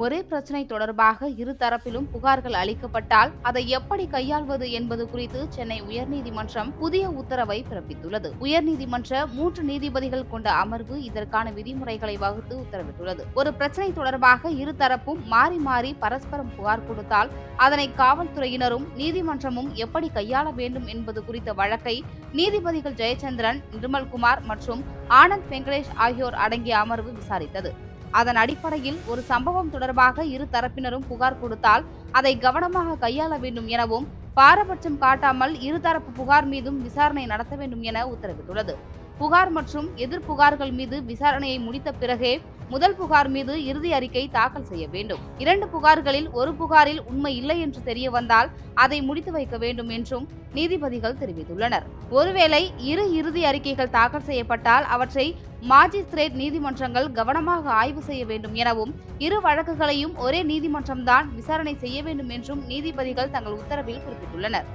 ஒரே பிரச்சினை தொடர்பாக இரு தரப்பிலும் புகார்கள் அளிக்கப்பட்டால் அதை எப்படி கையாள்வது என்பது குறித்து சென்னை உயர்நீதிமன்றம் புதிய உத்தரவை பிறப்பித்துள்ளது. உயர்நீதிமன்ற 3 நீதிபதிகள் கொண்ட அமர்வு இதற்கான விதிமுறைகளை வகுத்து உத்தரவிட்டுள்ளது. ஒரு பிரச்சினை தொடர்பாக இரு தரப்பும் மாறி மாறி பரஸ்பரம் புகார் கொடுத்தால் அதனை காவல்துறையினரும் நீதிமன்றமும் எப்படி கையாள வேண்டும் என்பது குறித்த வழக்கை நீதிபதிகள் ஜெயச்சந்திரன், நிர்மல்குமார் மற்றும் ஆனந்த் வெங்கடேஷ் ஆகியோர் அடங்கிய அமர்வு விசாரித்தது. அதன் அடிப்படையில் ஒரு சம்பவம் தொடர்பாக இரு தரப்பினரும் புகார் கொடுத்தால் அதை கவனமாக கையாள வேண்டும் எனவும், பாரபட்சம் காட்டாமல் இருதரப்பு புகார் மீதும் விசாரணை நடத்த வேண்டும் என உத்தரவிட்டுள்ளது. புகார் மற்றும் எதிர்ப்புகார்கள் மீது விசாரணையை முடித்த பிறகே முதல் புகார் மீது இறுதி அறிக்கை தாக்கல் செய்ய வேண்டும். 2 புகார்களில் ஒரு புகாரில் உண்மை இல்லை என்று தெரிய வந்தால் அதை முடித்து வைக்க வேண்டும் என்றும் நீதிபதிகள் தெரிவித்துள்ளனர். ஒருவேளை இறுதி அறிக்கைகள் தாக்கல் செய்யப்பட்டால் அவற்றை மாஜிஸ்திரேட் நீதிமன்றங்கள் கவனமாக ஆய்வு செய்ய வேண்டும் எனவும், இரு வழக்குகளையும் ஒரே நீதிமன்றம்தான் விசாரணை செய்ய வேண்டும் என்றும் நீதிபதிகள் தங்கள் உத்தரவில் குறிப்பிட்டுள்ளனர்.